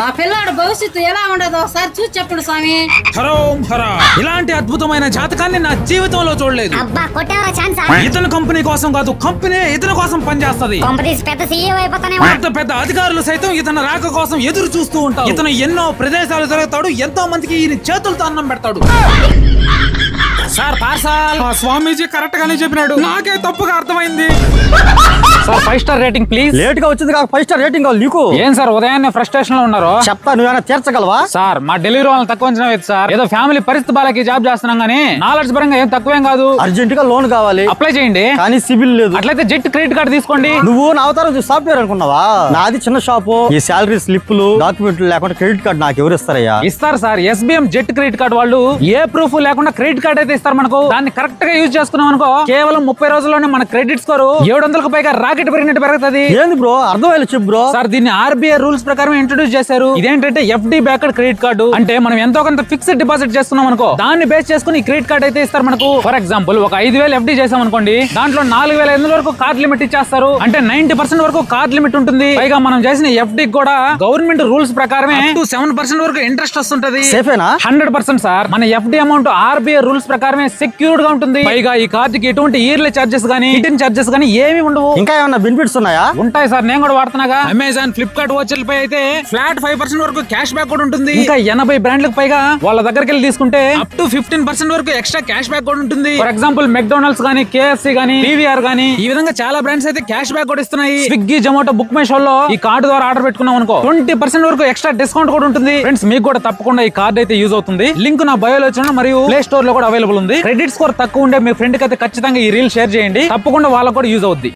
మా పిల్లాడు భవిష్యత్తు ఎలా ఉండదో ఒకసారి చూసి చెప్పండి స్వామి. ఇలాంటి అద్భుతమైన జాతకాన్ని నా జీవితంలో చూడలేదు. ఇతను కంపెనీ కోసం కాదు, కంపెనీ ఇతని కోసం పనిచేస్తది. పెద్ద పెద్ద అధికారులు సైతం ఇతని రాక కోసం ఎదురు చూస్తూ ఉంటారు. ఇతను ఎన్నో ప్రదేశాలు తిరుగుతాడు, ఎంతో మందికి ఈయన చేతులతో అన్నం పెడతాడు. Sir parcel. స్వామీజీ కరెక్ట్ గానే చెప్పినాడు, నాకే తప్పుగా అర్థమైంది. Sir 5 star rating please. Late గా వచ్చింది కాక 5 స్టార్ రేటింగ్ కావాలి నీకు. ఏం సార్ ఉదయాన్నే ఫ్రస్ట్రేషన్ లో ఉన్నారు? చెప్తా, నువ్వేనా తీర్చగలవా? సార్ మా డెలివరీ వాళ్ళని తక్కువ అంచనా వేయదు సార్. ఏదో ఫ్యామిలీ పరిస్థితి బాలకి జాబ్ చేస్తున్నాం గానీ నాలెడ్జ్ పరంగా ఏం తక్కువేం కాదు. అర్జెంట్ గా లోన్ కావాలి, అప్లై చేయండి. కానీ సిబిల్ లేదు. అట్లయితే జెట్ క్రెడిట్ కార్డు తీసుకోండి. నువ్వు నా అవతారం సాఫ్ట్వేర్ అనుకున్నావా? నాది చిన్న షాపు. ఈ శాలరీ స్లిప్లు డాక్యుమెంట్లు లేకుండా క్రెడిట్ కార్డు నాకు ఎవరు ఇస్తారయ్యా? ఇస్తారు sir. SBM jet credit card వాళ్ళు ఏ ప్రూఫ్ లేకుండా క్రెడిట్ కార్డు అయితే ఇస్తారు మనకు. దాన్ని కరెక్ట్ గా యూజ్ చేసుకున్నాం అనుకో, కేవలం 30 రోజుల్లోనే మన క్రెడిట్ స్కోర్ 700కు పైగా రాకెట్ పెరిగినట్టు పెరుగుతుంది. ఏంది బ్రో అర్థమయ్యేలా చెప్పు బ్రో. సార్ దీన్ని RBI రూల్స్ ప్రకారం ఇంట్రొడ్యూస్ చేశారు. ఇదేంటంటే FD బ్యాక్డ్ క్రెడిట్ కార్డు. అంటే మనం ఎంతో కొంత ఫిక్స్డ్ డిపాజిట్ చేసుకున్నాం అనుకో, దాన్ని బేస్ చేసుకుని క్రెడిట్ కార్డు అయితే ఇస్తారు మనకు. ఫర్ ఎగ్జాంపుల్ ఒక 5,000 FD చేసాం అనుకోండి, దాంట్లో 4,500 వరకు కార్డ్ లిమిట్ ఇచ్చేస్తారు. అంటే 90% వరకు కార్డ్ లిమిట్ ఉంటుంది. పైగా మనం చేసిన FD కూడా గవర్నమెంట్ రూల్స్ ప్రకారమే 7% వరకు ఇంట్రెస్ట్ వస్తుంటది. 100% సార్. మన FD అమౌంట్ RBI రూల్స్ ప్రకారమే సెక్యూర్డ్ గా ఉంటుంది. పైగా ఈ కార్డుకి ఎటువంటి ఇయర్లీ చార్జెస్ గానీ రిటర్న్ చార్జెస్ గానీ ఏమి ఉండవు. ఇంకా ఏమైనా బెనిఫిట్స్ ఉన్నాయా? ఉంటాయి సార్, నేను కూడా వాడుతున్నాగా. అమెజాన్, ఫ్లిప్కార్ట్ వాచెలపై అయితే ఫ్లాట్ 5% వరకు క్యాష్ బ్యాక్ కూడా ఉంటుంది. ఇంకా 80 బ్రాండ్లకు పైగా వాళ్ళ దగ్గరికి వెళ్ళి తీసుకుంటే అప్ టు 15% వరకు ఎక్స్ట్రా క్యాష్ బ్యాక్ కూడా ఉంటుంది. ఫర్ ఎగ్జాంపుల్ మెక్డొనాల్డ్స్ గానీ, KFC గానీ, PVR గానీ, ఈ విధంగా చాలా బ్రాండ్స్ అయితే క్యాష్ బ్యాక్ కూడా ఇస్తున్నాయి. Swiggy, Zomato, book my show లో ఈ కార్డు ద్వారా ఆర్డర్ పెట్టుకున్నాం అనుకో 20% వరకు ఎక్స్ట్రా డిస్కౌంట్ కూడా ఉంటుంది. ఫ్రెండ్స్ మీకు కూడా తప్పకుండా ఈ కార్డు అయితే యూజ్ అవుతుంది. లింక్ నా బయోలో ఇచ్చాను, మరియు ప్లే స్టోర్ లో కూడా అవైలబుల్ ఉంది. క్రెడిట్ స్కోర్ తక్కువ ఉండే మీ ఫ్రెండ్ కి అయితే ఖచ్చితంగా ఈ రీల్ షేర్ చేయండి, తప్పకుండా వాళ్ళకు కూడా యూజ్ అవుద్ది.